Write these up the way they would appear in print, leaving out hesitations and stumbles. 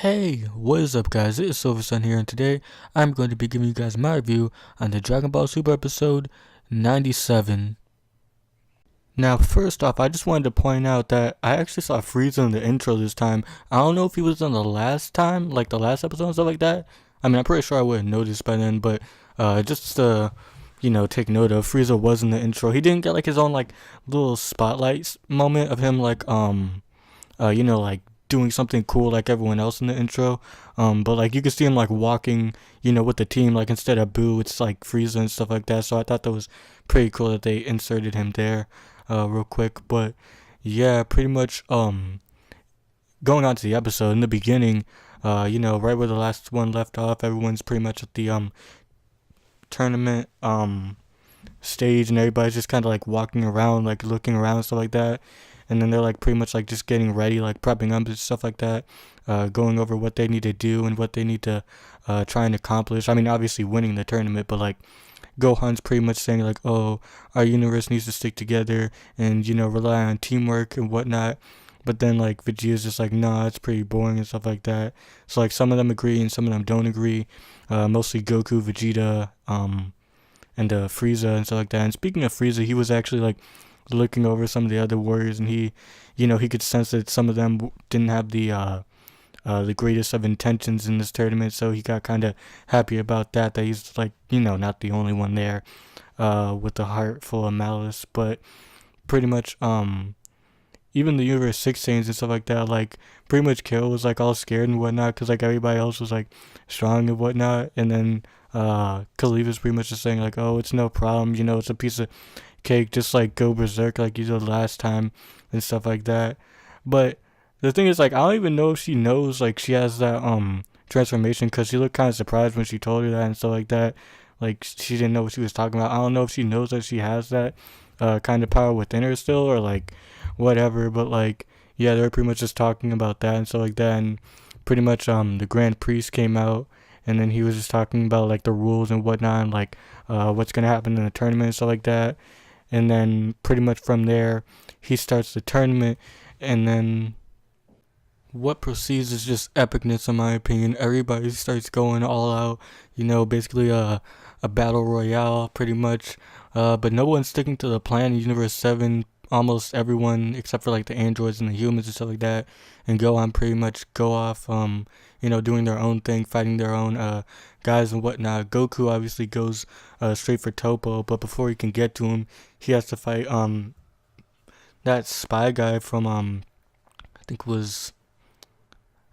Hey, what is up guys, it is Silver Sun here, and today I'm going to be giving you guys my review on the Dragon Ball Super episode 97. Now first off, I just wanted to point out that I actually saw Frieza in the intro this time. I don't know if he was in the last time, like the last episode and stuff like that. I mean, I'm pretty sure I would have noticed by then, but just to, take note of, Frieza was in the intro. He didn't get like his own like little spotlight moment of him like doing something cool like everyone else in the intro. But like you could see him like walking, with the team, like instead of Boo, it's like Frieza and stuff like that. So I thought that was pretty cool that they inserted him there, real quick. But yeah, pretty much going on to the episode in the beginning, right where the last one left off, everyone's pretty much at the tournament stage, and everybody's just kind of like walking around, like looking around and stuff like that. And then they're like pretty much like just getting ready, like prepping up and stuff like that, going over what they need to do and what they need to try and accomplish. I mean, obviously winning the tournament, but like Gohan's pretty much saying like, oh, our universe needs to stick together and rely on teamwork and whatnot. But then like Vegeta's just like, nah, it's pretty boring and stuff like that. So like some of them agree and some of them don't agree. Mostly Goku, Vegeta, and Frieza and stuff like that. And speaking of Frieza, he was actually like looking over some of the other warriors, and he could sense that some of them didn't have the greatest of intentions in this tournament. So he got kind of happy about that. That he's like not the only one there, with a heart full of malice. But pretty much even the Universe 6 Saiyans and stuff like that, like pretty much Kale was like all scared and whatnot, because like everybody else was like strong and whatnot. And then Khalifa's pretty much just saying like, oh, it's no problem, it's a piece of cake, just like go berserk like you did last time and stuff like that. But the thing is, like, I don't even know if she knows like she has that transformation, because she looked kind of surprised when she told her that and stuff like that. Like she didn't know what she was talking about. I don't know if she knows that she has that kind of power within her still, or like whatever. But like, yeah, they were pretty much just talking about that and stuff like that. And pretty much the Grand Priest came out, and then he was just talking about like the rules and whatnot, and like what's gonna happen in the tournament and stuff like that. And then pretty much from there, he starts the tournament, and then what proceeds is just epicness, in my opinion. Everybody starts going all out, basically a battle royale, pretty much. But no one's sticking to the plan in Universe 7. Almost everyone, except for like the androids and the humans and stuff like that, and Gohan pretty much go off, doing their own thing, fighting their own guys and whatnot. Goku obviously goes straight for Topo, but before he can get to him, he has to fight that spy guy from I think was,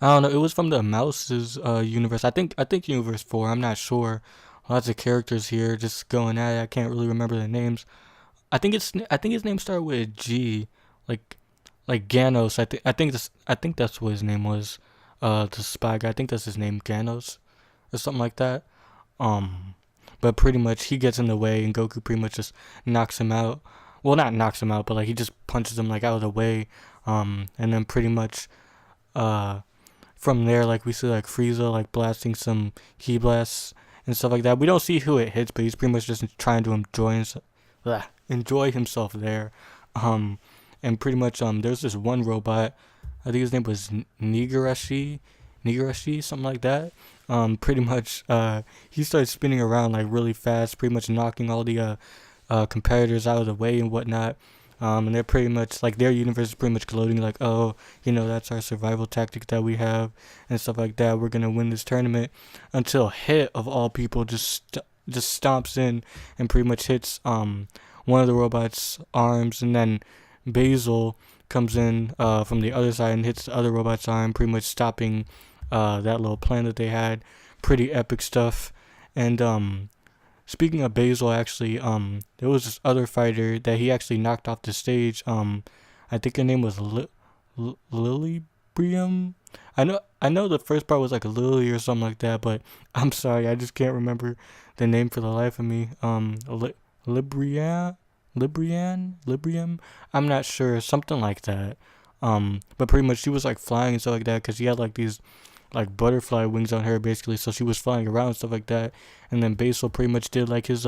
I don't know, it was from the Mouse's universe. I think Universe 4. I'm not sure. Lots of characters here just going at it. I can't really remember the names. I think his name started with a G, like Ganos. I think that's what his name was. The spy guy. I think that's his name, Ganos, or something like that. Um, but pretty much he gets in the way, and Goku pretty much just knocks him out. Well, not knocks him out, but like he just punches him like out of the way. And then pretty much uh from there, like we see like Frieza like blasting some key blasts and stuff like that. We don't see who it hits, but he's pretty much just trying to enjoy himself there. Um, and pretty much there's this one robot. I think his name was Nigarashi, something like that. Pretty much he starts spinning around like really fast, pretty much knocking all the competitors out of the way and whatnot. And they're pretty much like their universe is pretty much gloating like, oh, that's our survival tactic that we have and stuff like that. We're gonna win this tournament, until Hit of all people just stomps in and pretty much hits one of the robot's arms, and then Basil comes in from the other side and hits the other robot's arm, pretty much stopping that little plan that they had. Pretty epic stuff. And speaking of Basil, actually, there was this other fighter that he actually knocked off the stage. I think her name was Lily Brium. I know the first part was like a Lily or something like that, but I'm sorry, I just can't remember the name for the life of me. Librium. I'm not sure, something like that. But pretty much she was like flying and stuff like that, because she had like these like butterfly wings on her basically, so she was flying around and stuff like that. And then Basil pretty much did like his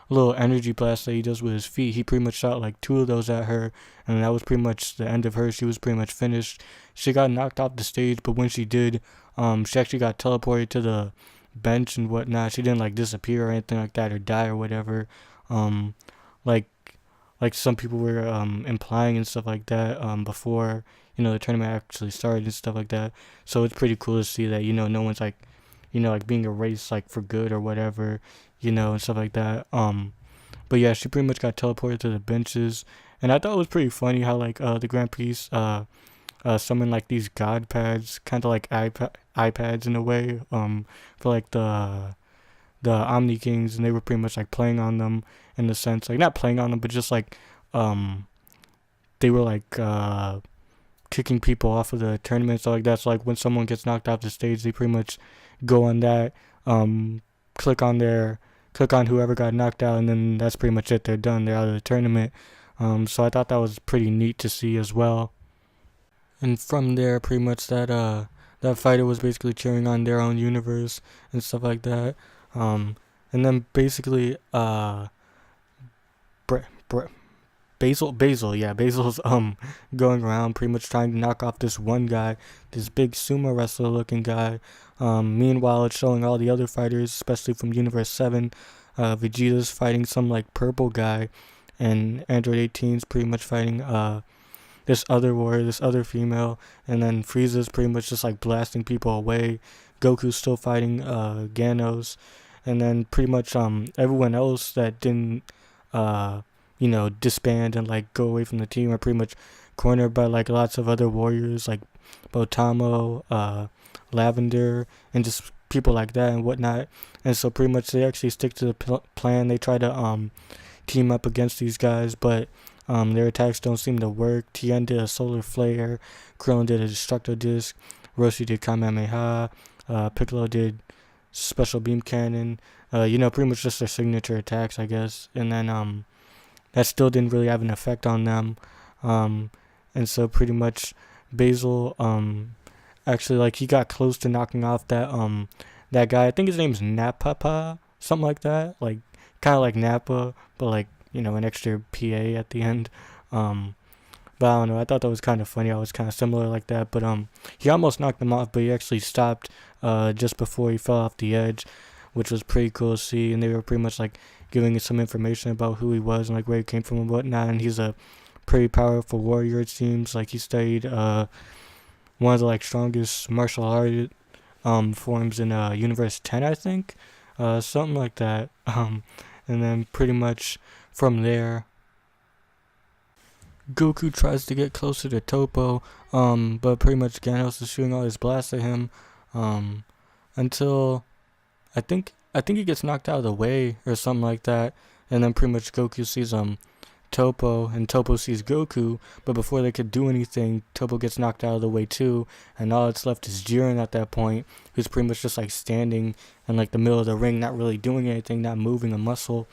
little energy blast that he does with his feet. He pretty much shot like 2 of those at her, and that was pretty much the end of her. She was pretty much finished. She got knocked off the stage, but when she did, she actually got teleported to the bench and whatnot. She didn't like disappear or anything like that or die or whatever. Um, like like some people were implying and stuff like that before the tournament actually started and stuff like that. So it's pretty cool to see that no one's like like being erased like for good or whatever, and stuff like that. But yeah, she pretty much got teleported to the benches, and I thought it was pretty funny how like the Grand Prix summoned like these god pads, kind of like iPads in a way, for like the Omni Kings, and they were pretty much like playing on them in the sense, like not playing on them, but just like they were like kicking people off of the tournament, so like that's like when someone gets knocked off the stage, they pretty much go on that, click on whoever got knocked out, and then that's pretty much it. They're done. They're out of the tournament. So I thought that was pretty neat to see as well. And from there, pretty much that fighter was basically cheering on their own universe and stuff like that. And then basically Bre- Bre- Basil's going around pretty much trying to knock off this one guy, this big sumo wrestler looking guy. Meanwhile, it's showing all the other fighters, especially from Universe 7. Vegeta's fighting some like purple guy, and Android 18's pretty much fighting this other warrior, this other female, and then Frieza's pretty much just like blasting people away. Goku's still fighting Ganos, and then pretty much everyone else that didn't disband and like go away from the team are pretty much cornered by like lots of other warriors like Botamo, Lavender, and just people like that and whatnot. And so pretty much they actually stick to the plan. They try to team up against these guys, but their attacks don't seem to work. Tien did a solar flare, Krillin did a destructo disc, Roshi did Kamehameha, Piccolo did special beam cannon, pretty much just their signature attacks, I guess. And then that still didn't really have an effect on them. And so pretty much Basil actually like he got close to knocking off that guy. I think his name's Napapa, something like that. Like kind of like Nappa, but like an extra PA at the end. But I don't know. I thought that was kind of funny. I was kind of similar like that. But he almost knocked him off, but he actually stopped just before he fell off the edge, which was pretty cool to see. And they were pretty much like giving us some information about who he was and like where he came from and whatnot. And he's a pretty powerful warrior, it seems. Like he studied one of the like strongest martial art forms in Universe 10, I think, something like that. And then pretty much from there, Goku tries to get closer to Toppo, but pretty much Ganos is shooting all his blasts at him, until I think he gets knocked out of the way or something like that, and then pretty much Goku sees Toppo, and Toppo sees Goku, but before they could do anything, Toppo gets knocked out of the way too, and all that's left is Jiren at that point, who's pretty much just like standing in like the middle of the ring, not really doing anything, not moving a muscle.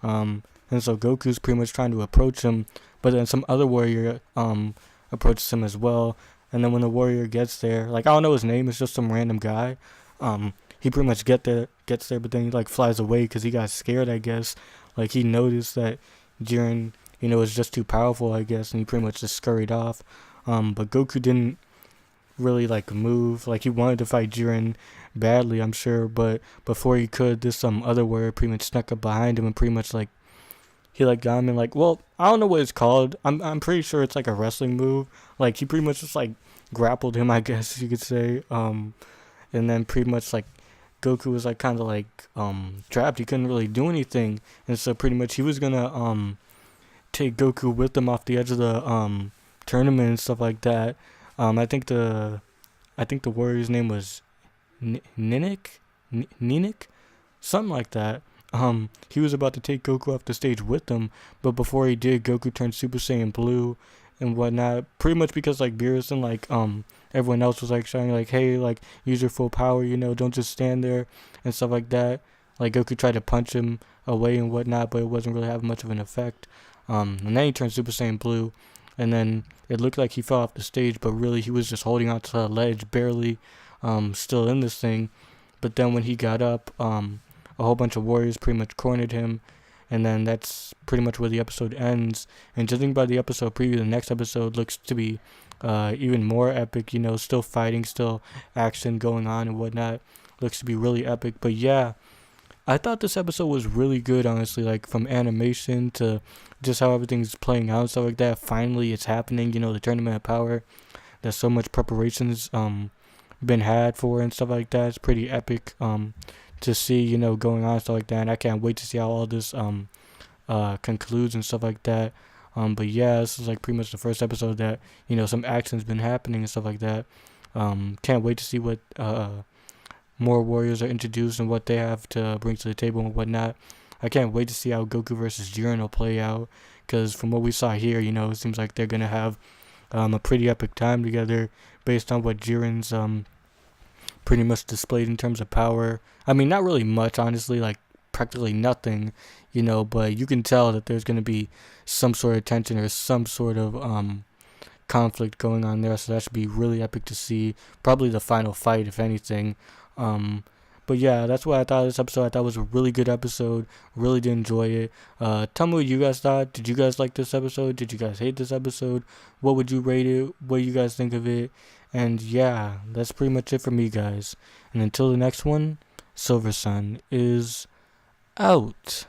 And so Goku's pretty much trying to approach him, but then some other warrior approaches him as well. And then when the warrior gets there, like I don't know his name, it's just some random guy. He pretty much gets there, but then he like flies away because he got scared, I guess. Like he noticed that Jiren, is just too powerful, I guess, and he pretty much just scurried off. But Goku didn't really like move. Like he wanted to fight Jiren badly, I'm sure, but before he could, this other warrior pretty much snuck up behind him and pretty much like he like got him in like, well, I don't know what it's called. I'm pretty sure it's like a wrestling move. Like he pretty much just like grappled him, I guess you could say. And then pretty much like Goku was like kind of like trapped. He couldn't really do anything, and so pretty much he was gonna take Goku with him off the edge of the tournament and stuff like that. I think the warrior's name was Ninik, something like that. He was about to take Goku off the stage with him, but before he did, Goku turned Super Saiyan Blue and whatnot. Pretty much because like Beerus and like everyone else was like shouting like, hey, like use your full power, don't just stand there and stuff like that. Like Goku tried to punch him away and whatnot, but it wasn't really having much of an effect. And then he turned Super Saiyan Blue, and then it looked like he fell off the stage, but really he was just holding onto the ledge, barely still in this thing. But then when he got up, a whole bunch of warriors pretty much cornered him, and then that's pretty much where the episode ends. And judging by the episode preview, the next episode looks to be even more epic. Still fighting, still action going on and whatnot. Looks to be really epic. But yeah, I thought this episode was really good, honestly. Like, from animation to just how everything's playing out and stuff like that. Finally, it's happening. The Tournament of Power. There's so much preparations been had for and stuff like that. It's pretty epic to see, going on and stuff like that. And I can't wait to see how all this concludes and stuff like that. But yeah, this is like pretty much the first episode that some action's been happening and stuff like that. Can't wait to see what more warriors are introduced and what they have to bring to the table and whatnot. I can't wait to see how Goku versus Jiren will play out, because from what we saw here, it seems like they're gonna have a pretty epic time together based on what Jiren's pretty much displayed in terms of power. I mean, not really much, honestly, like practically nothing, but you can tell that there's gonna be some sort of tension or some sort of conflict going on there, so that should be really epic to see. Probably the final fight, if anything. But yeah, that's what I thought of this episode. I thought it was a really good episode. Really did enjoy it. Tell me what you guys thought. Did you guys like this episode? Did you guys hate this episode? What would you rate it? What do you guys think of it? And yeah, that's pretty much it for me, guys. And until the next one, Silver Sun is out.